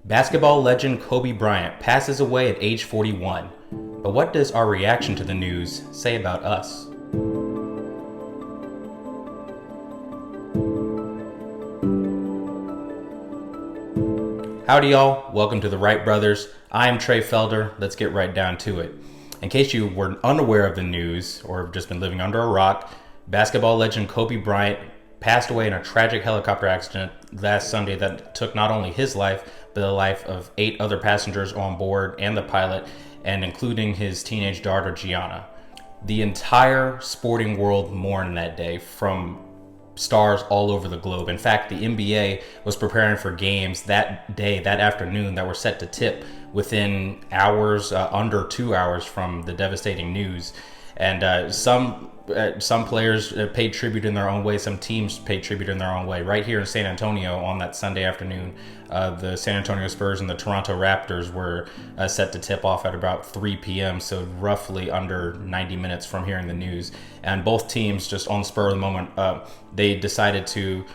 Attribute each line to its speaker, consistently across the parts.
Speaker 1: Basketball legend Kobe Bryant passes away at age 41. But what does our reaction to the news say about us? Howdy y'all, welcome to the Wright Brothers. I am Trey Felder. Let's get right down to it. In case you were unaware of the news or have just been living under a rock, basketball legend Kobe Bryant passed away in a tragic helicopter accident last Sunday that took not only his life, but the life of 8 other passengers on board and the pilot, and including his teenage daughter Gianna. The entire sporting world mourned that day, from stars all over the globe. In fact, the NBA was preparing for games that day, that afternoon, that were set to tip within hours, under 2 hours from the devastating news. And some players paid tribute in their own way. Some teams paid tribute in their own way. Right here in San Antonio on that Sunday afternoon, the San Antonio Spurs and the Toronto Raptors were set to tip off at about 3 p.m., so roughly under 90 minutes from hearing the news. And both teams, just on the spur of the moment, they decided to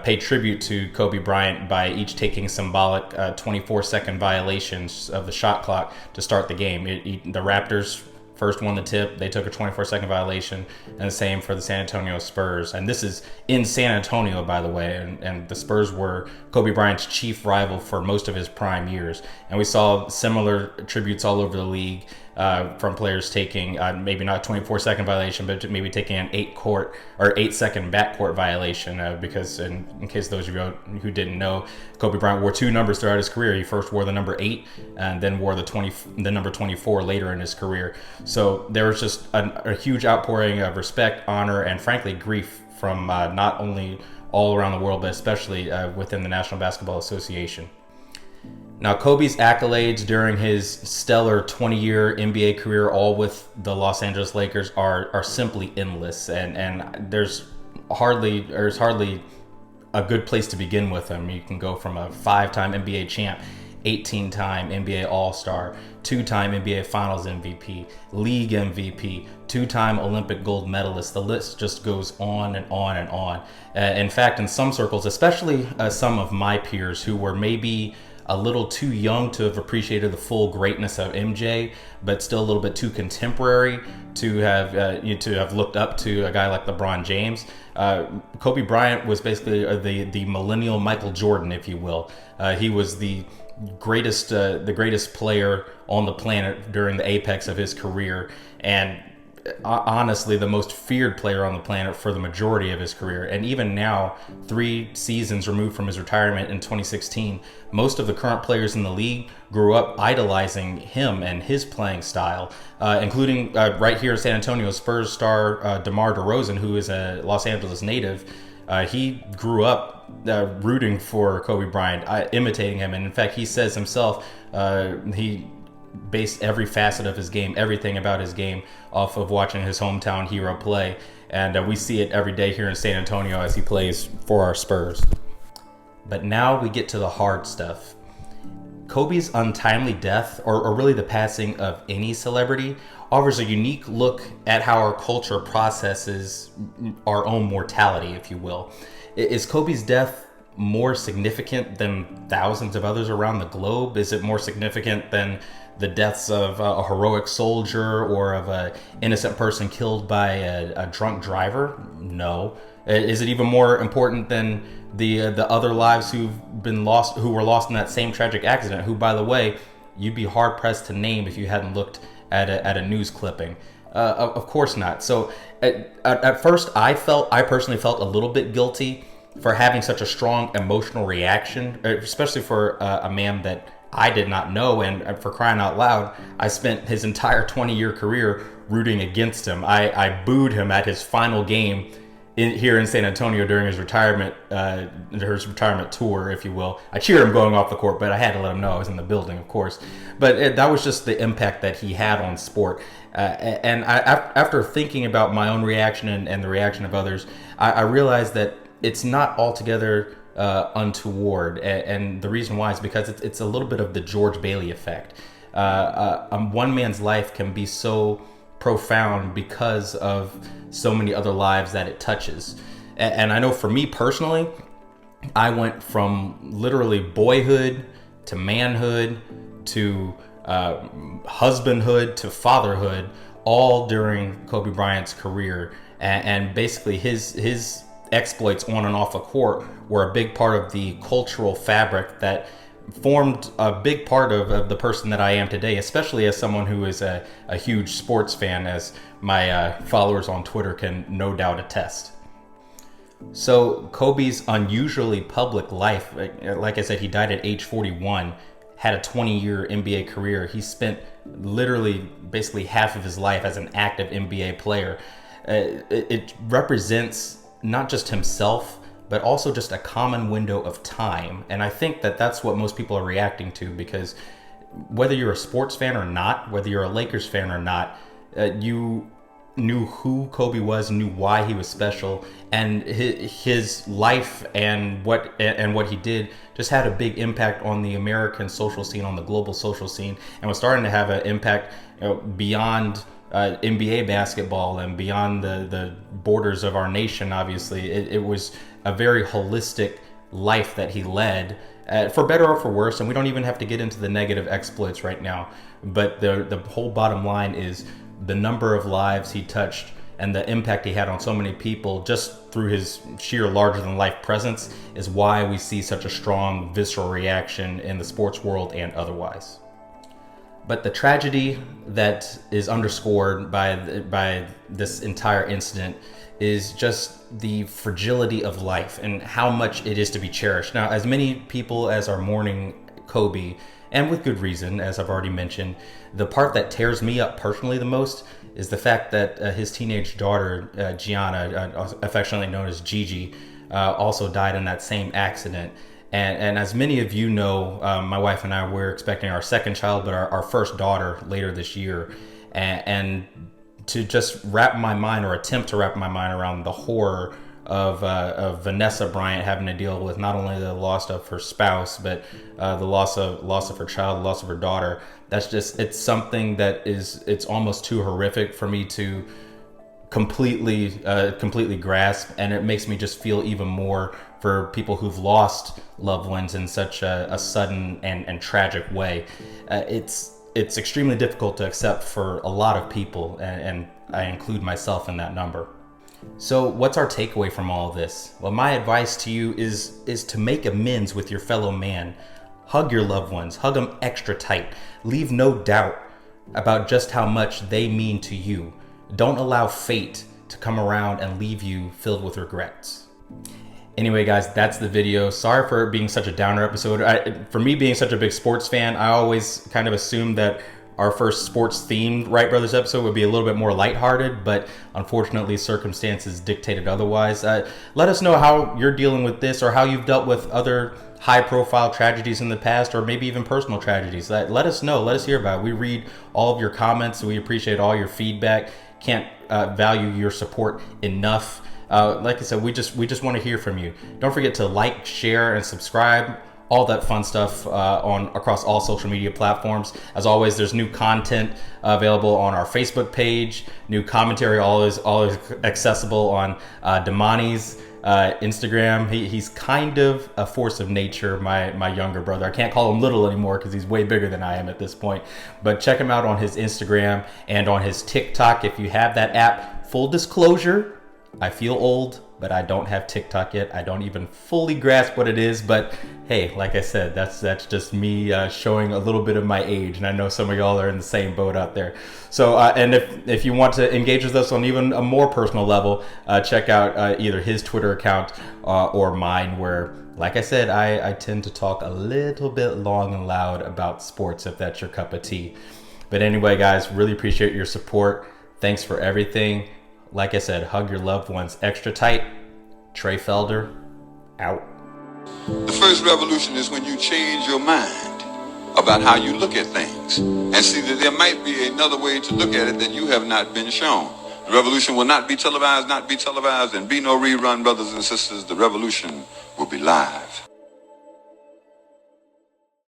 Speaker 1: pay tribute to Kobe Bryant by each taking symbolic 24-second violations of the shot clock to start the game. The Raptors first won the tip. They took a 24-second violation, and the same for the San Antonio Spurs. And this is in San Antonio, by the way, and the Spurs were Kobe Bryant's chief rival for most of his prime years. And we saw similar tributes all over the league, from players taking maybe not a 24-second violation, but maybe taking an 8-second backcourt violation, because in case those of you who didn't know, Kobe Bryant wore 2 numbers throughout his career. He first wore the number 8 and then wore the number 24 later in his career. So there was just a huge outpouring of respect, honor, and frankly grief from not only all around the world, but especially within the National Basketball Association. Now, Kobe's accolades during his stellar 20-year NBA career, all with the Los Angeles Lakers, are simply endless, and there's hardly a good place to begin with him. You can go from a 5-time NBA champ, 18-time NBA All-Star, 2-time NBA Finals MVP, League MVP, 2-time Olympic gold medalist. The list just goes on and on and on. In fact, in some circles, especially some of my peers who were maybe a little too young to have appreciated the full greatness of MJ, but still a little bit too contemporary to have looked up to a guy like LeBron James. Kobe Bryant was basically the millennial Michael Jordan, if you will. He was the greatest player on the planet during the apex of his career, and honestly the most feared player on the planet for the majority of his career. And even now, 3 seasons removed from his retirement in 2016, most of the current players in the league grew up idolizing him and his playing style, including right here in San Antonio, Spurs star DeMar DeRozan, who is a Los Angeles native. He grew up rooting for Kobe Bryant, imitating him, and in fact he says himself he based every facet of his game, everything about his game, off of watching his hometown hero play. And we see it every day here in San Antonio as he plays for our Spurs. But now we get to the hard stuff. Kobe's untimely death, or really the passing of any celebrity, offers a unique look at how our culture processes our own mortality, if you will. Is Kobe's death more significant than thousands of others around the globe? Is it more significant than the deaths of a heroic soldier or of an innocent person killed by a drunk driver? No. Is it even more important than the other lives who were lost in that same tragic accident, who, by the way, you'd be hard pressed to name if you hadn't looked at a news clipping? Of course not. So at first I personally felt a little bit guilty for having such a strong emotional reaction, especially for a man that I did not know, and for crying out loud, I spent his entire 20-year career rooting against him. I booed him at his final game here in San Antonio during his retirement tour, if you will. I cheered him going off the court, but I had to let him know I was in the building, of course. But that was just the impact that he had on sport. After thinking about my own reaction and the reaction of others, I realized that it's not altogether untoward, and the reason why is because it's a little bit of the George Bailey effect. One man's life can be so profound because of so many other lives that it touches. And I know for me personally, I went from literally boyhood to manhood, to husbandhood, to fatherhood, all during Kobe Bryant's career. And basically his exploits on and off the court were a big part of the cultural fabric that formed a big part of the person that I am today, especially as someone who is a huge sports fan, as my followers on Twitter can no doubt attest. So Kobe's unusually public life, like I said, he died at age 41, had a 20-year NBA career. He spent literally basically half of his life as an active NBA player. It represents not just himself, but also just a common window of time. And I think that that's what most people are reacting to, because whether you're a sports fan or not, whether you're a Lakers fan or not, you knew who Kobe was, knew why he was special, and his life and what he did just had a big impact on the American social scene, on the global social scene, and was starting to have an impact, beyond NBA basketball and beyond the borders of our nation. Obviously, it was a very holistic life that he led, for better or for worse. And we don't even have to get into the negative exploits right now. But the whole bottom line is the number of lives he touched and the impact he had on so many people just through his sheer larger than life presence is why we see such a strong visceral reaction in the sports world and otherwise. But the tragedy that is underscored by this entire incident is just the fragility of life and how much it is to be cherished. Now, as many people as are mourning Kobe, and with good reason, as I've already mentioned, the part that tears me up personally the most is the fact that his teenage daughter, Gianna, affectionately known as Gigi, also died in that same accident. And as many of you know, my wife and I, we're expecting our second child, but our first daughter later this year. And to just wrap my mind, or attempt to wrap my mind around the horror of Vanessa Bryant having to deal with not only the loss of her spouse, but the loss of her child, the loss of her daughter. That's just, it's something that it's almost too horrific for me to completely grasp, and it makes me just feel even more for people who've lost loved ones in such a sudden and tragic way. It's extremely difficult to accept for a lot of people, and I include myself in that number. So what's our takeaway from all of this? Well, my advice to you is to make amends with your fellow man. Hug your loved ones, hug them extra tight. Leave no doubt about just how much they mean to you. Don't allow fate to come around and leave you filled with regrets. Anyway, guys, that's the video. Sorry for it being such a downer episode. For me being such a big sports fan, I always kind of assumed that our first sports-themed Wright Brothers episode would be a little bit more lighthearted, but unfortunately circumstances dictated otherwise. Let us know how you're dealing with this, or how you've dealt with other high-profile tragedies in the past, or maybe even personal tragedies. Let us know. Let us hear about it. We read all of your comments. We appreciate all your feedback. Can't value your support enough. Like I said, we just want to hear from you. Don't forget to like, share, and subscribe. All that fun stuff across all social media platforms. As always, there's new content available on our Facebook page. New commentary always accessible on Damani's Instagram. He's kind of a force of nature, my younger brother. I can't call him little anymore because he's way bigger than I am at this point. But check him out on his Instagram and on his TikTok if you have that app. Full disclosure, I feel old, but I don't have TikTok yet. I don't even fully grasp what it is, but hey, like I said, that's just me showing a little bit of my age, and I know some of y'all are in the same boat out there. So, and if you want to engage with us on even a more personal level, check out either his Twitter account or mine, where, like I said, I tend to talk a little bit long and loud about sports, if that's your cup of tea. But anyway, guys, really appreciate your support. Thanks for everything. Like I said, hug your loved ones extra tight. Trey Felder, out.
Speaker 2: The first revolution is when you change your mind about how you look at things and see that there might be another way to look at it that you have not been shown. The revolution will not be televised, and be no rerun, brothers and sisters. The revolution will be live.